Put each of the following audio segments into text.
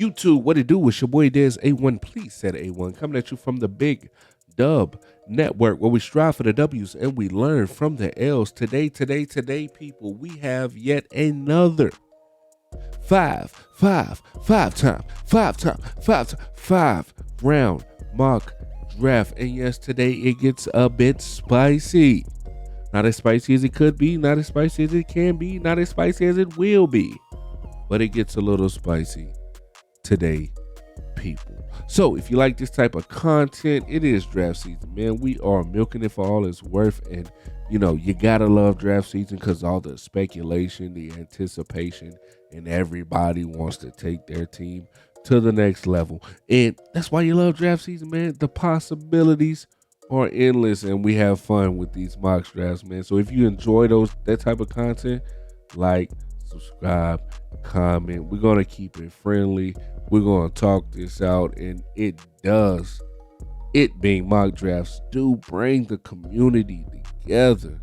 YouTube, what it do? It's your boy Des A1. Please set A1. Coming at you from the Big Dub Network, where we strive for the W's and we learn from the L's. Today, people, we have yet another five round mock draft. And yes, today it gets a bit spicy. Not as spicy as it could be, not as spicy as it can be, not as spicy as it will be, but it gets a little spicy today, people. So if you like this type of content, it is draft season, man. We are milking it for all it's worth. And you know, you gotta love draft season because all the speculation, the anticipation, and everybody wants to take their team to the next level. And that's why you love draft season, man. The possibilities are endless, and we have fun with these mock drafts, man. So if you enjoy that type of content, like, subscribe, comment. We're gonna keep it friendly. We're gonna talk this out, and it being mock drafts do bring the community together,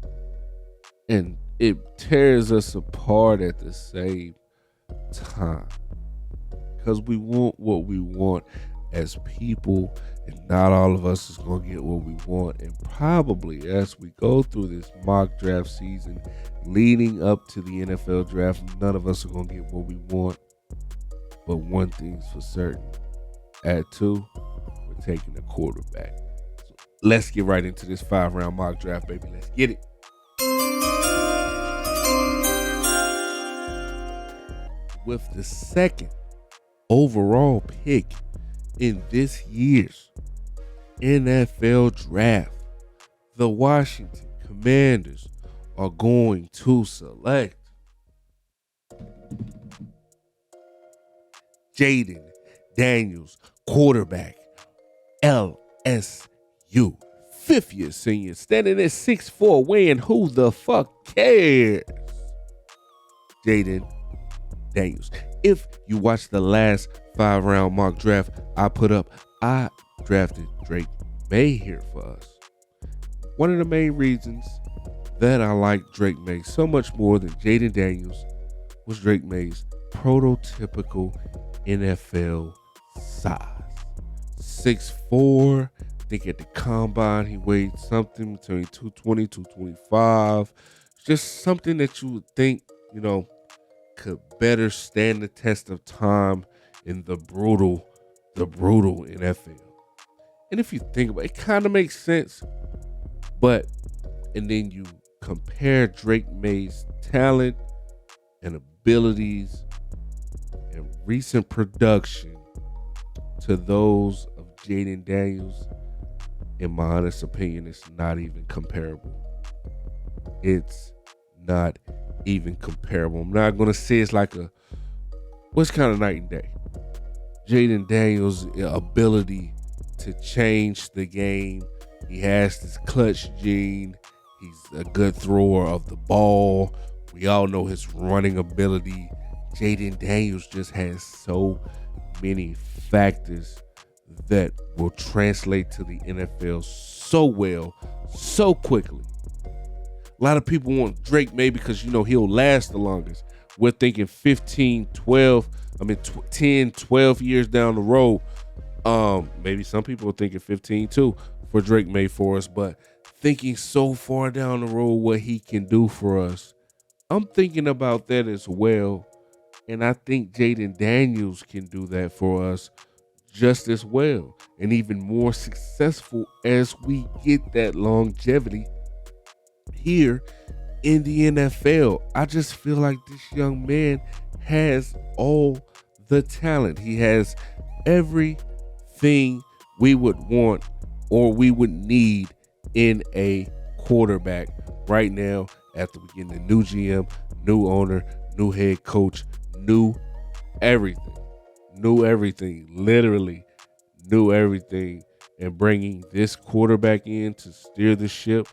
and it tears us apart at the same time, because we want what we want as people, and not all of us is gonna get what we want. And probably as we go through this mock draft season leading up to the NFL draft, none of us are gonna get what we want. But one thing's for certain: at 2, we're taking the quarterback. So let's get right into this 5-round mock draft, baby. Let's get it. With the second overall pick in this year's NFL draft, the Washington Commanders are going to select Jaden Daniels, quarterback, LSU, fifth-year senior, standing at 6'4", weighing who the fuck cares? Jaden Daniels. If you watch the last 5-round mock draft I put up, I drafted Drake May here for us. One of the main reasons that I like Drake May so much more than Jaden Daniels was Drake May's prototypical NFL size. 6'4", I think at the combine he weighed something between 220, 225. Just something that you would think, you know, could better stand the test of time in the brutal NFL. And if you think about it, it kind of makes sense. And then you compare Drake May's talent and abilities and recent production to those of Jaden Daniels, in my honest opinion, it's not even comparable. It's not even comparable. I'm not going to say it's like what's kind of night and day. Jaden Daniels' ability to change the game. He has this clutch gene. He's a good thrower of the ball. We all know his running ability. Jaden Daniels just has so many factors that will translate to the NFL so well, so quickly. A lot of people want Drake May because, you know, he'll last the longest. We're thinking 10, 12 years down the road. Maybe some people are thinking 15 too for Drake May for us, but thinking so far down the road what he can do for us, I'm thinking about that as well. And I think Jaden Daniels can do that for us just as well, and even more successful as we get that longevity here in the NFL. I just feel like this young man has all the talent. He has everything we would want or we would need in a quarterback right now. After we get a new GM, new owner, new head coach, new everything, literally new everything, and bringing this quarterback in to steer the ship,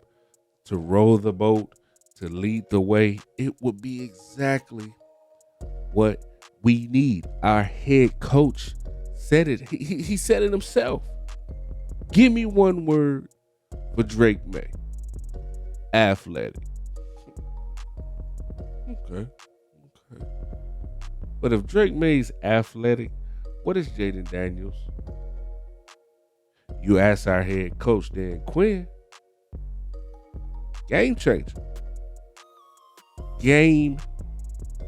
to row the boat, to lead the way, it would be exactly what we need. Our head coach said it. He said it himself. Give me one word for Drake May: athletic. Okay. But if Drake May's athletic, What is Jaden Daniels? You ask our head coach, Dan Quinn. Game changer. Game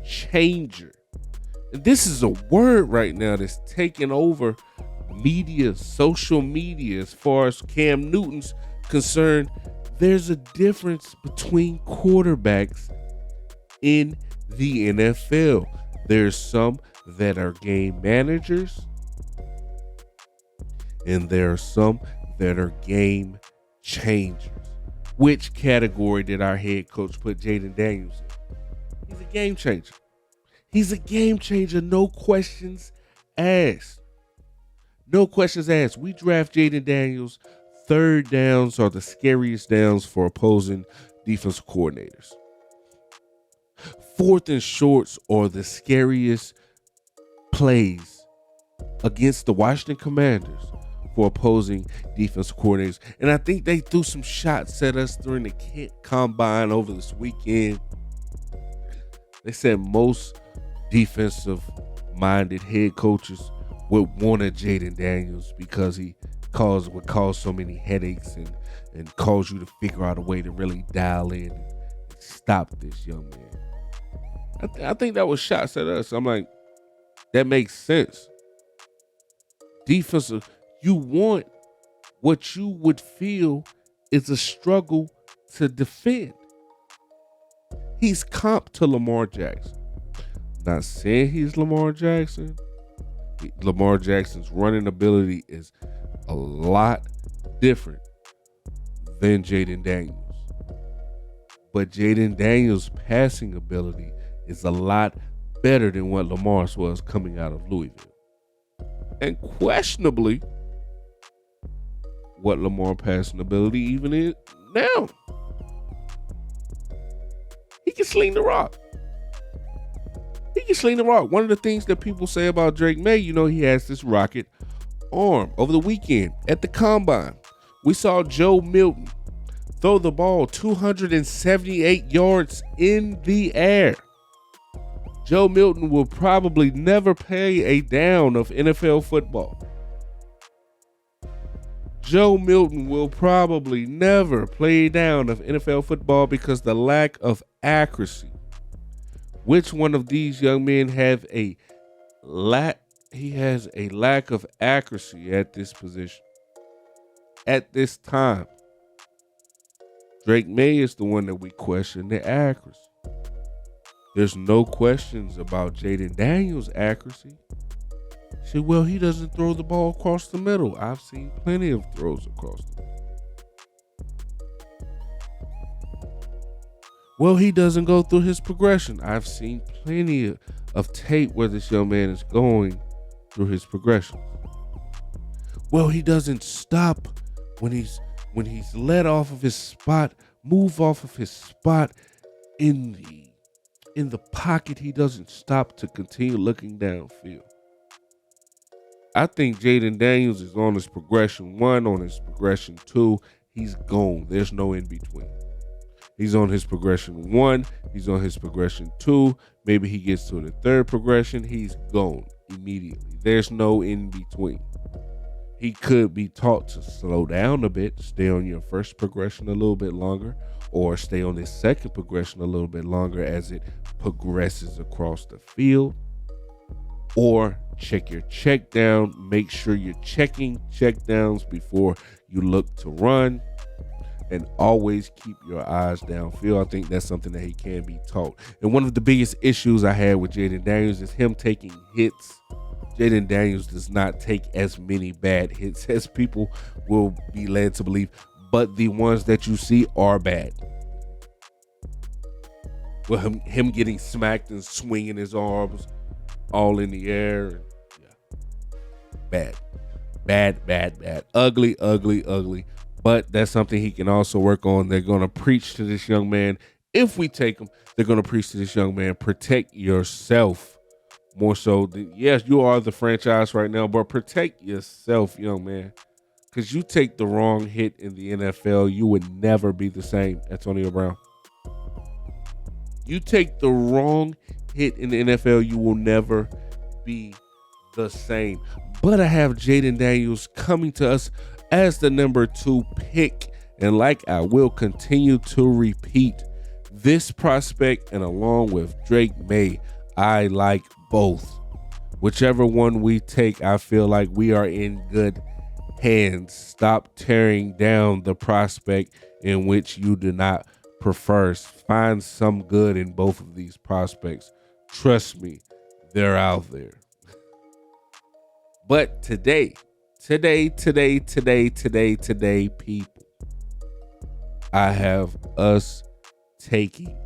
changer. And this is a word right now that's taking over media, social media, as far as Cam Newton's concerned. There's a difference between quarterbacks in the NFL. There's some that are game managers, and there are some that are game changers. Which category did our head coach put Jaden Daniels in? He's a game changer. He's a game changer, no questions asked. No questions asked. We draft Jaden Daniels. Third downs are the scariest downs for opposing defensive coordinators. Fourth and shorts are the scariest plays against the Washington Commanders for opposing defensive coordinators. And I think they threw some shots at us during the combine over this weekend. They said most defensive-minded head coaches would want a Jaden Daniels because he would cause so many headaches and cause you to figure out a way to really dial in and stop this young man. I think that was shots at us. I'm like, that makes sense. Defensive, you want what you would feel is a struggle to defend. He's comp to Lamar Jackson. Not saying he's Lamar Jackson. Lamar Jackson's running ability is a lot different than Jaden Daniels. But Jaden Daniels' passing ability is a lot better than what Lamar's was coming out of Louisville. And questionably, what Lamar passing ability even is now. He can sling the rock. He can sling the rock. One of the things that people say about Drake May, he has this rocket arm. Over the weekend at the combine, we saw Joe Milton throw the ball 278 yards in the air. Joe Milton will probably never play a down of NFL football. Joe Milton will probably never play a down of NFL football because the lack of accuracy. Which one of these young men have a lack? He has a lack of accuracy at this position. At this time, Drake May is the one that we question the accuracy. There's no questions about Jaden Daniels' accuracy. Say, well, he doesn't throw the ball across the middle. I've seen plenty of throws across the middle. Well, he doesn't go through his progression. I've seen plenty of tape where this young man is going through his progression. Well, he doesn't stop when he's let off of his spot, move off of his spot in the pocket. He doesn't stop to continue looking downfield. I think Jaden Daniels is on his progression 1, on his progression 2. He's gone. There's no in between. He's on his progression 1. He's on his progression 2. Maybe he gets to the third progression. He's gone immediately. There's no in between. He could be taught to slow down a bit, stay on your first progression a little bit longer, or stay on his second progression a little bit longer as it progresses across the field. Or check your check down. Make sure you're checking check downs before you look to run. And always keep your eyes downfield. I think that's something that he can be taught. And one of the biggest issues I had with Jaden Daniels is him taking hits. Jaden Daniels does not take as many bad hits as people will be led to believe, but the ones that you see are bad. Well, him getting smacked and swinging his arms all in the air. Yeah. Bad. Ugly. But that's something he can also work on. They're going to preach to this young man. If we take him, they're going to preach to this young man. Protect yourself more so than, yes, you are the franchise right now, but protect yourself, young man. Because you take the wrong hit in the NFL, you would never be the same, Antonio Brown. You take the wrong hit in the NFL, you will never be the same. But I have Jaden Daniels coming to us as the number 2 pick. And like I will continue to repeat, this prospect and along with Drake May, I like both. Whichever one we take, I feel like we are in good hands. Stop tearing down the prospect in which you do not prefer. Find some good in both of these prospects. Trust me, they're out there. But today, people, I have us taking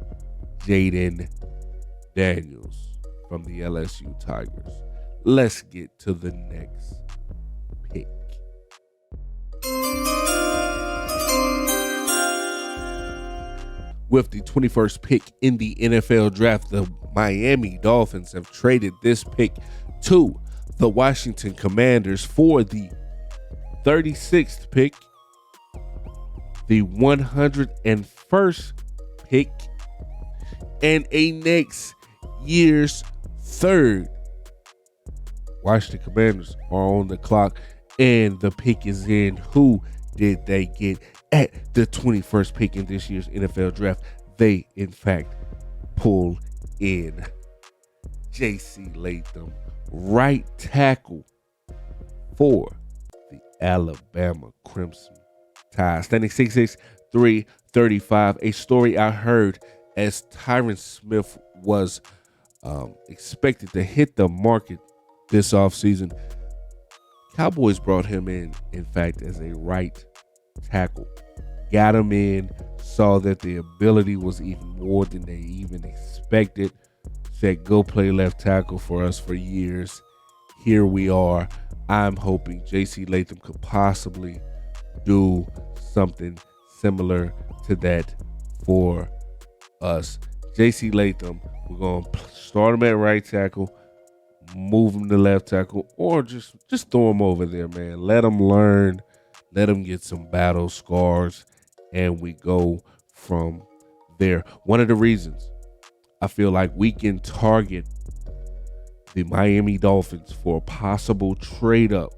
Jaden Daniels from the LSU Tigers. Let's get to the next pick. With the 21st pick in the NFL draft, the Miami Dolphins have traded this pick to the Washington Commanders for the 36th pick, the 101st pick, and a next year's third. Washington Commanders are on the clock, and the pick is in. Who did they get at the 21st pick in this year's NFL draft? They, in fact, pull in J.C. Latham, right tackle for the Alabama Crimson Tide. Standing 6'6", 335. A story I heard as Tyron Smith was expected to hit the market this offseason. Cowboys brought him in fact, as a right tackle. Got him in, saw that the ability was even more than they even expected. Said, go play left tackle for us for years. Here we are. I'm hoping J.C. Latham could possibly do something similar to that for us. J.C. Latham, we're going to start him at right tackle, move him to left tackle, or just throw him over there, man. Let him learn. Let him get some battle scars, and we go from there. One of the reasons I feel like we can target the Miami Dolphins for a possible trade up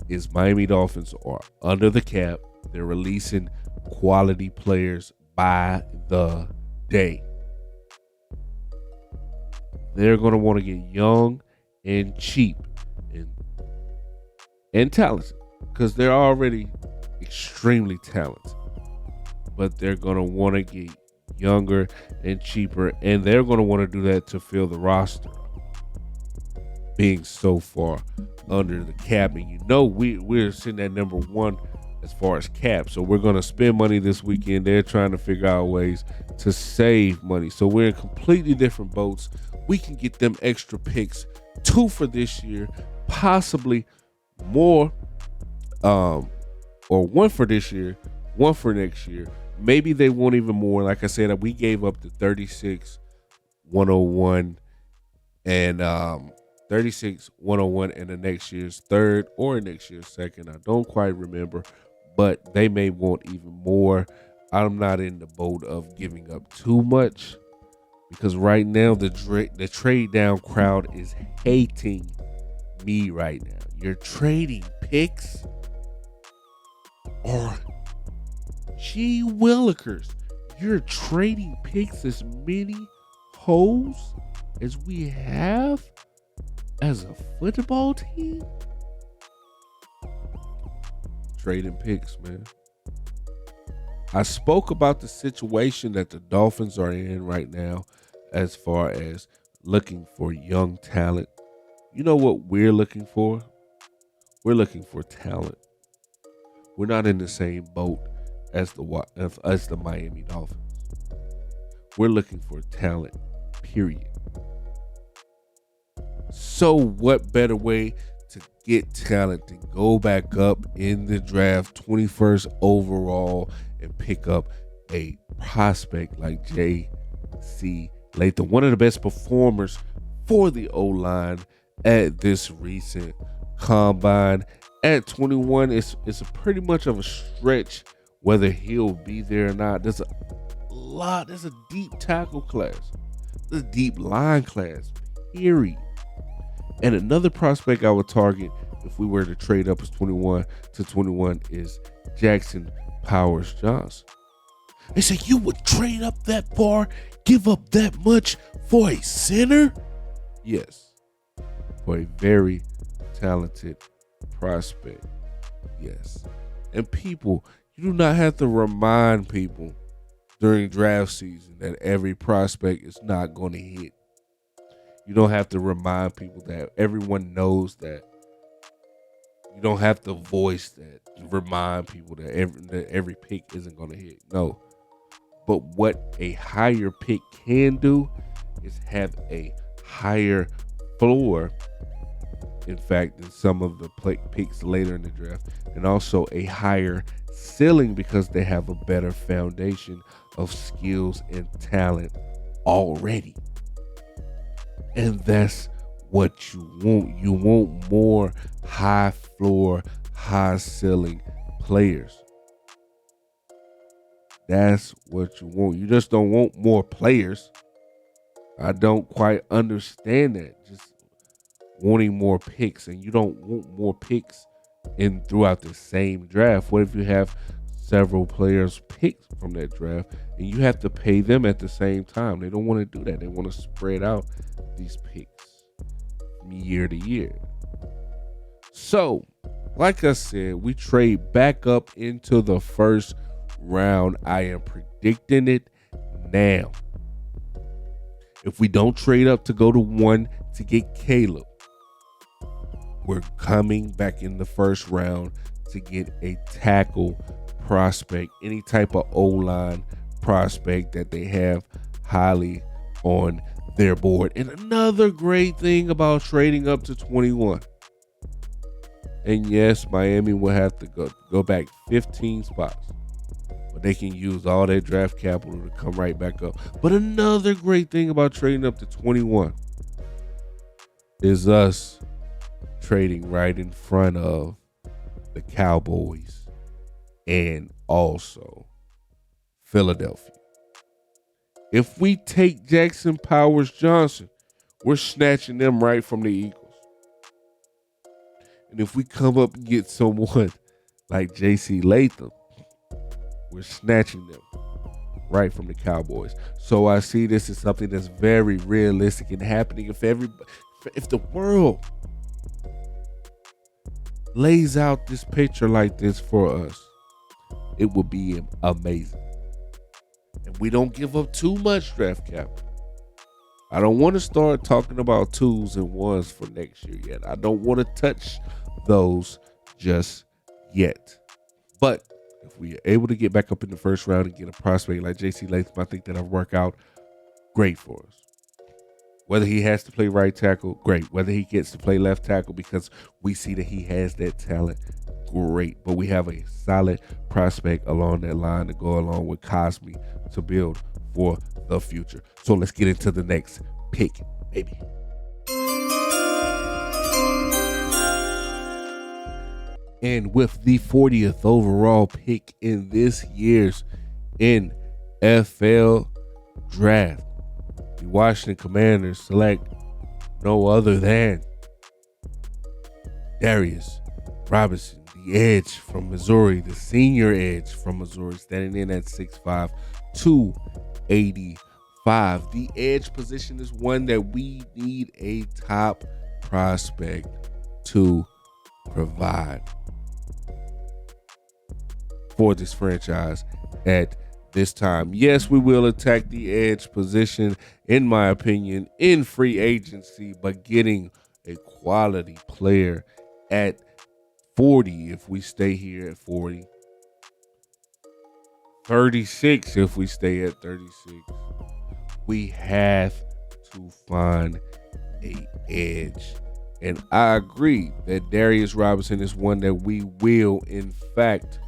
is Miami Dolphins are under the cap. They're releasing quality players by the day. They're going to want to get young and cheap and talented, because they're already extremely talented. But they're going to want to get younger and cheaper, and they're going to want to do that to fill the roster, being so far under the cap. And you know we're sitting at number 1 as far as cap, so we're going to spend money this weekend. They're trying to figure out ways to save money, so we're in completely different boats. We can get them extra picks, 2 for this year, possibly more, or 1 for this year, 1 for next year. Maybe they want even more. Like I said, we gave up the 36, 101, and 36, 101, and the next year's third or next year's second. I don't quite remember, but they may want even more. I'm not in the boat of giving up too much, because right now the trade down crowd is hating me right now. You're trading picks, or gee willikers, you're trading picks as many hoes as we have as a football team? Trading picks, man. I spoke about the situation that the Dolphins are in right now as far as looking for young talent. You know what we're looking for? We're looking for talent. We're not in the same boat as the Miami Dolphins. We're looking for talent, period. So what better way to get talent than go back up in the draft, 21st overall, and pick up a prospect like J.C. Latham, one of the best performers for the O-line at this recent combine. At 21, it's pretty much of a stretch whether he'll be there or not. There's a deep tackle class. There's a deep line class, period. And another prospect I would target if we were to trade up as 21 to 21 is Jackson Powers Johnson. They say, you would trade up that far, give up that much for a center? Yes, for a very talented prospect. Yes. And people, you do not have to remind people during draft season that every prospect is not going to hit. You don't have to remind people that. Everyone knows that. You don't have to voice that, remind people that every pick isn't going to hit. No. But what a higher pick can do is have a higher floor, in fact, than some of the picks later in the draft, and also a higher ceiling because they have a better foundation of skills and talent already. And that's what you want. You want more high floor, high ceiling players. That's what you want. You just don't want more players. I don't quite understand that. Just wanting more picks, and you don't want more picks in throughout the same draft. What if you have several players picked from that draft and you have to pay them at the same time? They don't want to do that. They want to spread out these picks from year to year. So, like I said, we trade back up into the first round. I am predicting it now. If we don't trade up to go to 1 to get Caleb, we're coming back in the first round to get a tackle prospect, any type of O-line prospect that they have highly on their board. And another great thing about trading up to 21, and yes, Miami will have to go back 15 spots, but they can use all their draft capital to come right back up. But another great thing about trading up to 21 is us trading right in front of the Cowboys and also Philadelphia. If we take Jackson Powers Johnson, we're snatching them right from the Eagles. And if we come up and get someone like J.C. Latham, we're snatching them right from the Cowboys. So I see this as something that's very realistic and happening. If the world lays out this picture like this for us, it would be amazing. And we don't give up too much draft capital. I don't want to start talking about 2s and 1s for next year yet. I don't want to touch those just yet. But if we are able to get back up in the first round and get a prospect like J.C. Latham, I think that'll work out great for us. Whether he has to play right tackle, great. Whether he gets to play left tackle because we see that he has that talent, great. But we have a solid prospect along that line to go along with Cosme to build for the future. So let's get into the next pick, baby. And with the 40th overall pick in this year's NFL draft, the Washington Commanders select no other than Darius Robinson, the edge from Missouri, the senior edge from Missouri, standing in at 6'5", 285. The edge position is one that we need a top prospect to provide for this franchise at this time. Yes, we will attack the edge position, in my opinion, in free agency, but getting a quality player at 40 if we stay here at 40. 36 if we stay at 36. We have to find an edge. And I agree that Darius Robinson is one that we will, in fact,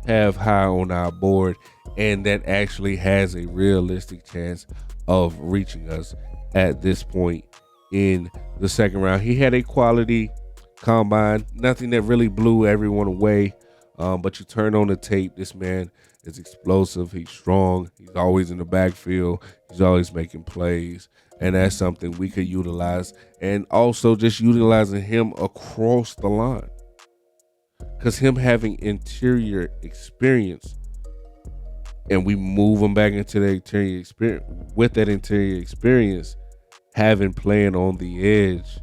have high on our board, and that actually has a realistic chance of reaching us at this point in the second round. He had a quality combine, nothing that really blew everyone away, but you turn on the tape, this man is explosive, he's strong, he's always in the backfield, he's always making plays. And that's something we could utilize. And also just utilizing him across the line. Because him having interior experience, and we move him back into the interior experience, with that interior experience, having playing on the edge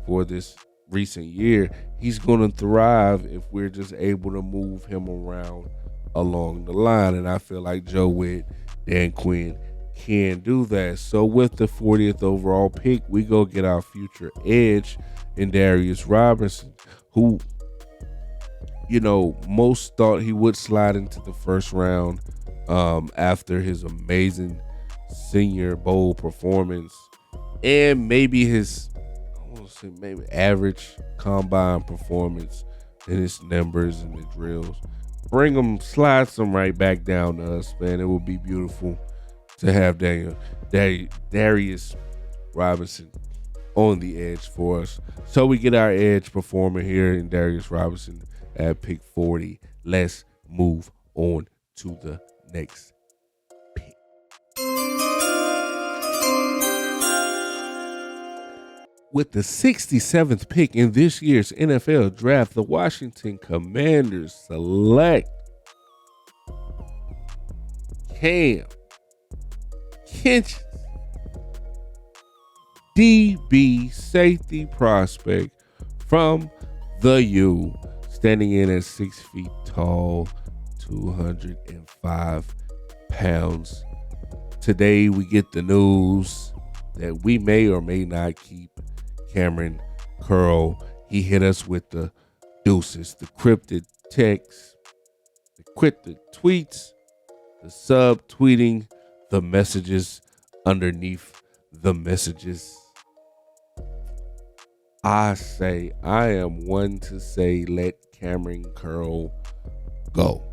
for this recent year, he's going to thrive if we're just able to move him around along the line. And I feel like Joe Witt, Dan Quinn can do that. So with the 40th overall pick, we go get our future edge in Darius Robinson, who, you know, most thought he would slide into the first round after his amazing Senior Bowl performance and maybe his, I want to say maybe average combine performance in his numbers and the drills. Bring him, slide some right back down to us, man. It would be beautiful to have Darius Robinson on the edge for us. So we get our edge performer here in Darius Robinson at pick 40. Let's move on to the next pick. With the 67th pick in this year's NFL draft, the Washington Commanders select Cam Kinchens, DB safety prospect from the U, standing in at 6 feet tall, 205 pounds. Today we get the news that we may or may not keep Cameron Curl. He hit us with the deuces, the cryptic texts, the cryptic tweets, the sub-tweeting, the messages underneath the messages. I am one to say let Cameron Curl go.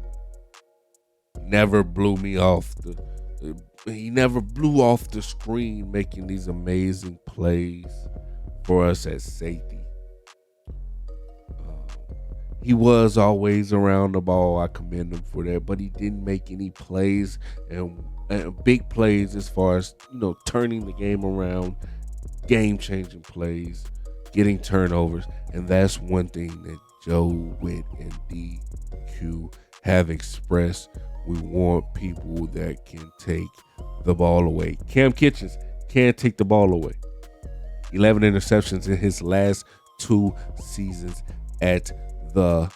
Never blew me off he never blew off the screen making these amazing plays for us at safety. He was always around the ball. I commend him for that, but he didn't make any plays and big plays as far as, you know, turning the game around, game-changing plays, getting turnovers, and that's one thing that Joe Witt and DQ have expressed. We want people that can take the ball away. Cam Kinchens can't take the ball away. 11 interceptions in his last 2 seasons at the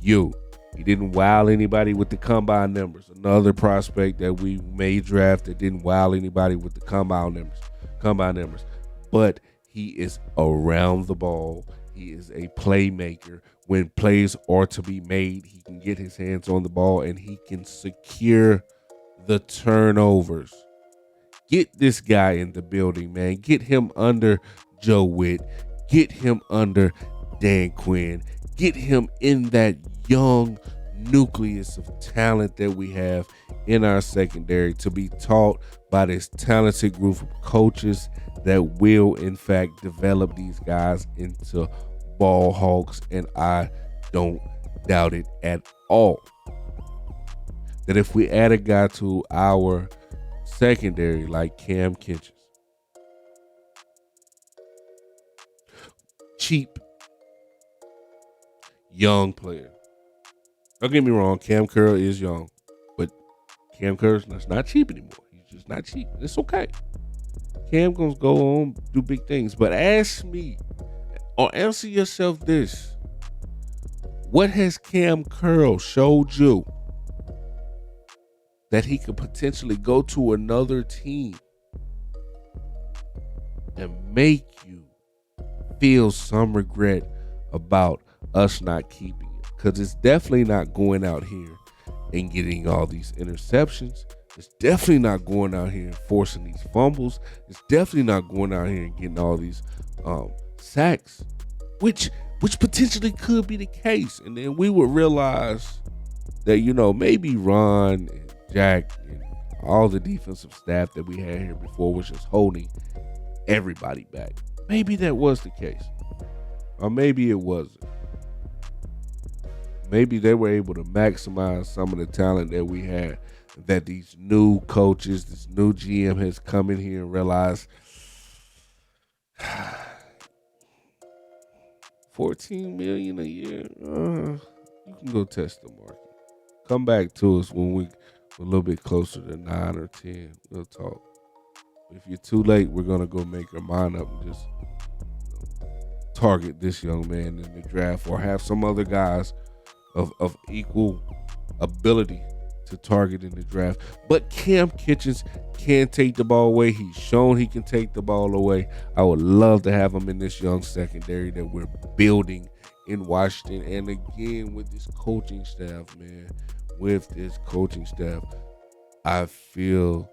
U. He didn't wow anybody with the combine numbers. Another prospect that we may draft that didn't wow anybody with the combine numbers. But he is around the ball. He is a playmaker. When plays are to be made, he can get his hands on the ball and he can secure the turnovers. Get this guy in the building, man. Get him under Joe Witt. Get him under Dan Quinn. Get him in that young nucleus of talent that we have in our secondary to be taught by this talented group of coaches that will, in fact, develop these guys into ball hawks. And I don't doubt it at all that if we add a guy to our secondary like Cam Kinchens, cheap, young player. Don't get me wrong, Cam Curl is young, but Cam Curl's not cheap anymore. He's just not cheap. It's okay. Cam gonna go on, do big things. But ask me, or answer yourself this: what has Cam Curl showed you that he could potentially go to another team and make you feel some regret about us not keeping it? Because it's definitely not going out here and getting all these interceptions. It's definitely not going out here and forcing these fumbles. It's definitely not going out here and getting all these sacks, which potentially could be the case. And then we would realize that, you know, maybe Ron and Jack and all the defensive staff that we had here before was just holding everybody back. Maybe that was the case. Or maybe it wasn't. Maybe they were able to maximize some of the talent that we had, that these new coaches, this new GM has come in here and realized $14 million a year. You can go test the market. Come back to us when we're a little bit closer to 9 or 10. We'll talk. If you're too late, we're gonna go make our mind up and just target this young man in the draft, or have some other guys of equal ability to target in the draft. But Cam Kitchens can take the ball away. He's shown he can take the ball away. I would love to have him in this young secondary that we're building in Washington. And again, with this coaching staff, man, I feel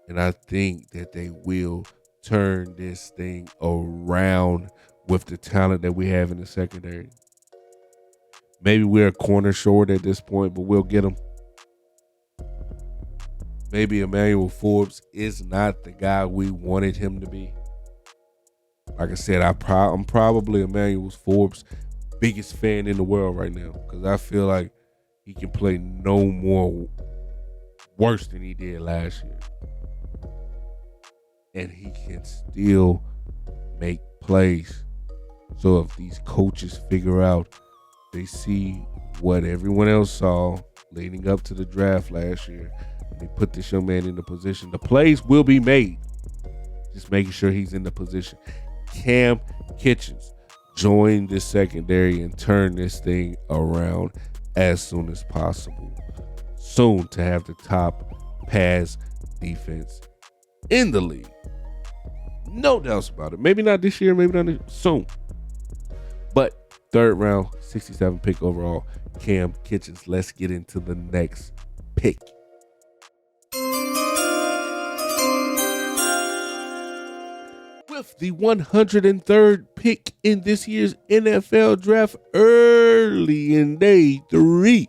and I think that they will turn this thing around with the talent that we have in the secondary. Maybe we're a corner short at this point, but we'll get them. Maybe Emmanuel Forbes is not the guy we wanted him to be. Like I said, I'm probably Emmanuel Forbes' biggest fan in the world right now, because I feel like he can play no more worse than he did last year. And he can still make plays. So if these coaches figure out, they see what everyone else saw leading up to the draft last year, and they put this young man in the position, the plays will be made. Just making sure he's in the position. Cam Kitchens, join this secondary and turn this thing around as soon as possible. Soon to have the top pass defense in the league. No doubts about it. Maybe not this year, maybe not soon. But 3rd round, 67 pick overall, Cam Kitchens. Let's get into the next pick. With the 103rd pick in this year's NFL draft, early in day 3,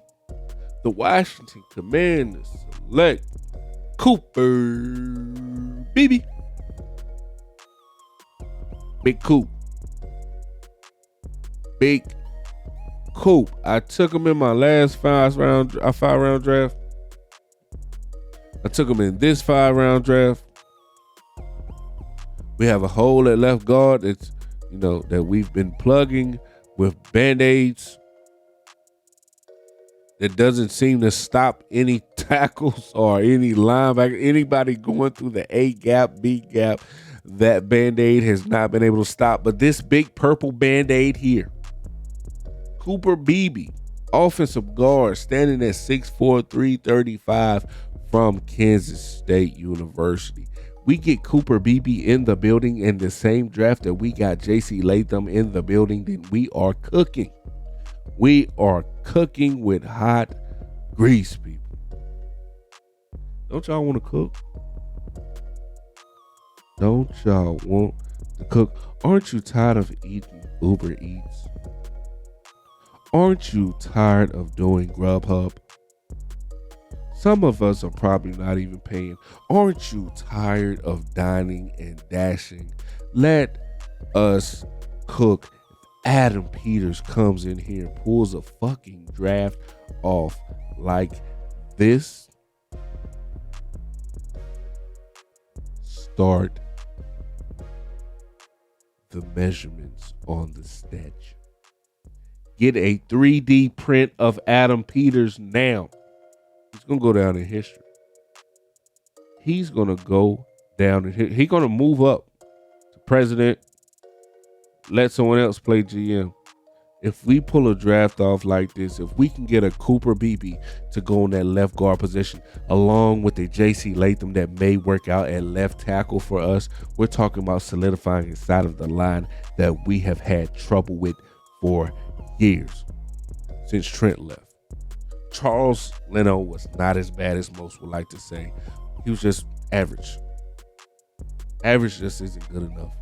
the Washington Commanders select Cooper Beebe. Big Coop. I took him in my last 5-round draft. I took him in this 5-round draft. We have a hole at left guard that's, that we've been plugging with Band-Aids that doesn't seem to stop any tackles or any linebacker, anybody going through the A gap, B gap. That Band-Aid has not been able to stop. But this big purple Band-Aid here, Cooper Beebe, offensive guard, standing at 6'4", 335 from Kansas State University. We get Cooper Beebe in the building in the same draft that we got J.C. Latham in the building. Then we are cooking. We are cooking with hot grease, people. Don't y'all want to cook? Don't y'all want to cook? Aren't you tired of eating Uber Eats? Aren't you tired of doing Grubhub? Some of us are probably not even paying. Aren't you tired of dining and dashing? Let us cook. Adam Peters comes in here and pulls a fucking draft off like this. Start the measurements on the statue. Get a 3D print of Adam Peters now. He's going to go down in history. He's going to go down in history. He's going to move up to president. Let someone else play GM. If we pull a draft off like this, if we can get a Cooper Beebe to go in that left guard position, along with a J.C. Latham that may work out at left tackle for us, we're talking about solidifying inside of the line that we have had trouble with for years, since Trent left. Charles Leno was not as bad as most would like to say. He was just average. Average just isn't good enough.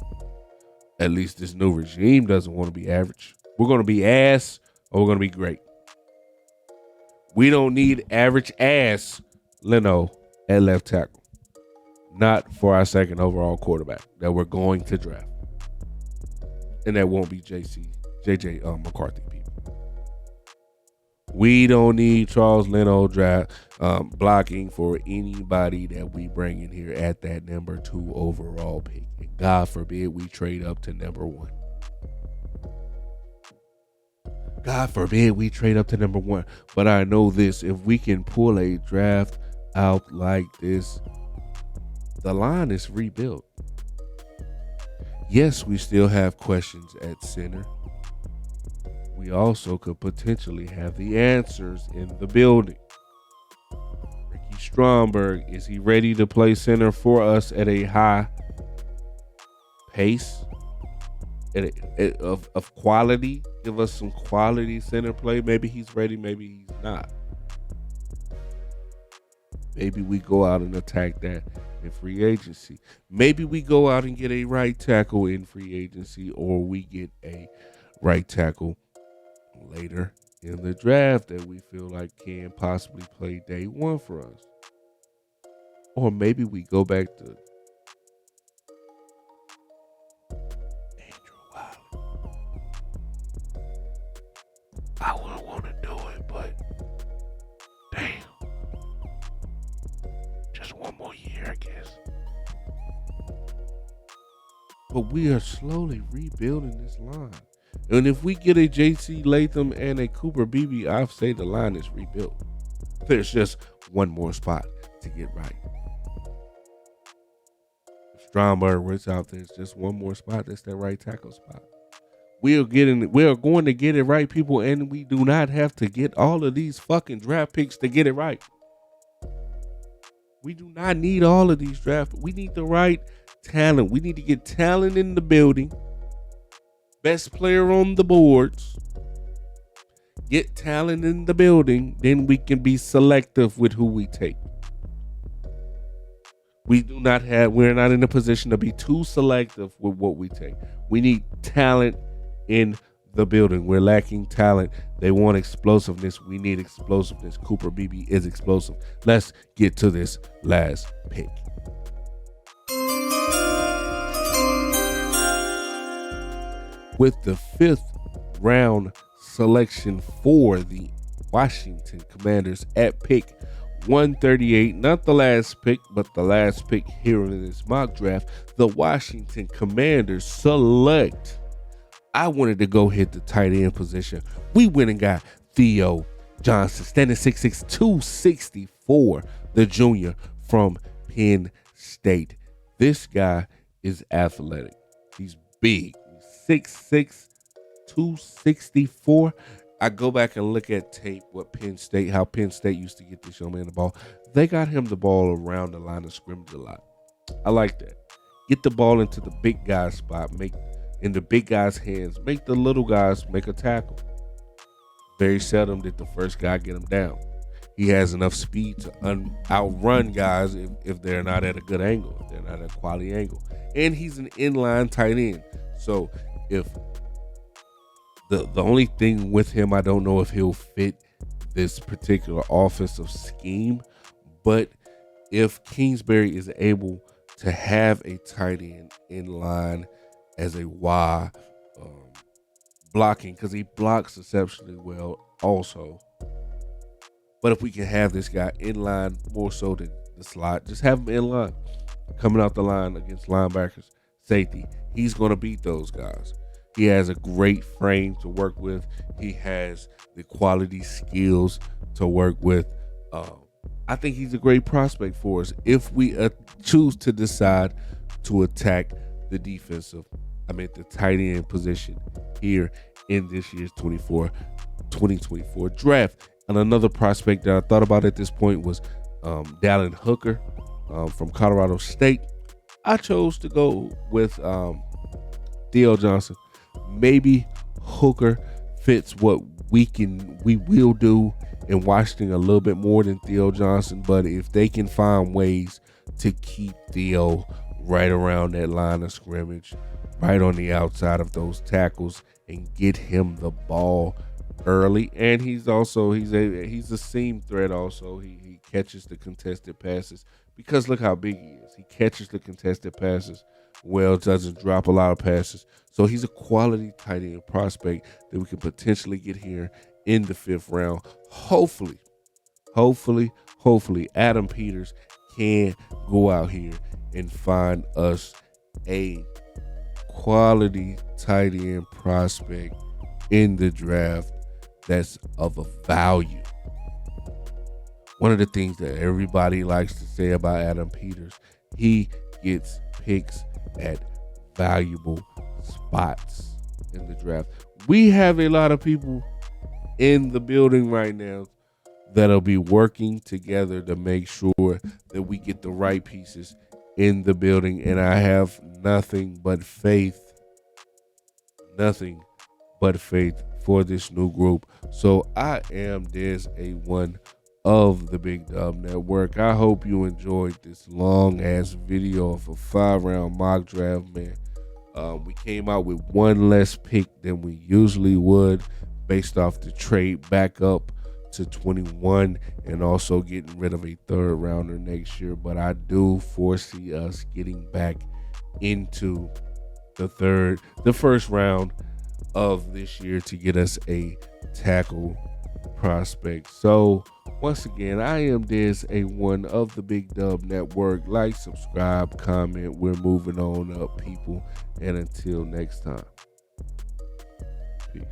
At least this new regime doesn't want to be average. We're going to be ass or we're going to be great. We don't need average ass Leno at left tackle. Not for our second overall quarterback that we're going to draft. And that won't be JJ McCarthy, people. We don't need Charles Leno blocking for anybody that we bring in here at that number 2 overall pick. And God forbid we trade up to number 1. God forbid we trade up to number 1. But I know this, if we can pull a draft out like this, the line is rebuilt. Yes, we still have questions at center. We also could potentially have the answers in the building. Ricky Stromberg, is he ready to play center for us at a high pace of quality? Give us some quality center play. Maybe he's ready, maybe he's not. Maybe we go out and attack that in free agency. Maybe we go out and get a right tackle in free agency, or we get a right tackle later in the draft that we feel like can possibly play day 1 for us. Or maybe we go back to Andrew Wiley. I wouldn't want to do it, but damn. Just one more year, I guess. But we are slowly rebuilding this line. And if we get a J.C. Latham and a Cooper Beebe, I'd say the line is rebuilt. There's just one more spot to get right. If Stromberg was out there, it's just one more spot. That's that right tackle spot. We are going to get it right, people, and we do not have to get all of these fucking draft picks to get it right. We do not need all of these drafts. We need the right talent. We need to get talent in the building. Best player on the boards. Get talent in the building. Then we can be selective with who we take. We're not in a position to be too selective with what we take. We need talent in the building. We're lacking talent. They want explosiveness. We need explosiveness. Cooper Beebe is explosive. Let's get to this last pick. With the 5th round selection for the Washington Commanders at pick 138, not the last pick, but the last pick here in this mock draft, the Washington Commanders select. I wanted to go hit the tight end position. We went and got Theo Johnson, standing 6'6", 264, the junior from Penn State. This guy is athletic. He's big. 6'6", 264. I go back and look at tape, how Penn State used to get this young man the ball. They got him the ball around the line of scrimmage a lot. I like that. Get the ball into the big guy spot, in the big guy's hands, make the little guys make a tackle. Very seldom did the first guy get him down. He has enough speed to outrun guys if they're not at a good angle, if they're not at a quality angle. And he's an inline tight end. So if the only thing with him, I don't know if he'll fit this particular offensive scheme, but if Kingsbury is able to have a tight end in line as a Y, blocking, because he blocks exceptionally well also. But if we can have this guy in line more so than the slot, just have him in line, coming out the line against linebackers, safety. He's going to beat those guys. He has a great frame to work with. He has the quality skills to work with. I think he's a great prospect for us if we choose to decide to attack the tight end position here in this year's 2024 draft. And another prospect that I thought about at this point was Dallin Hooker from Colorado State. I chose to go with Theo Johnson. Maybe Hooker fits what we will do in Washington a little bit more than Theo Johnson, but if they can find ways to keep Theo right around that line of scrimmage, right on the outside of those tackles, and get him the ball early, and he's a seam threat also. He catches the contested passes, because look how big he is. He catches the contested passes well, doesn't drop a lot of passes. So he's a quality tight end prospect that we can potentially get here in the 5th round. Hopefully, Adam Peters can go out here and find us a quality tight end prospect in the draft that's of a value. One of the things that everybody likes to say about Adam Peters, he gets picks at valuable spots in the draft. We have a lot of people in the building right now that'll be working together to make sure that we get the right pieces in the building, and I have nothing but faith for this new group. So I am Des A1 of the Big Dub Network. I hope you enjoyed this long ass video of a 5-round mock draft, man. We came out with one less pick than we usually would based off the trade back up to 21 and also getting rid of a 3rd rounder next year. But I do foresee us getting back into the 1st round of this year to get us a tackle prospect. So once again, I am Des A1 of the Big Dub Network. Like, subscribe, comment. We're moving on up, people. And until next time, peace.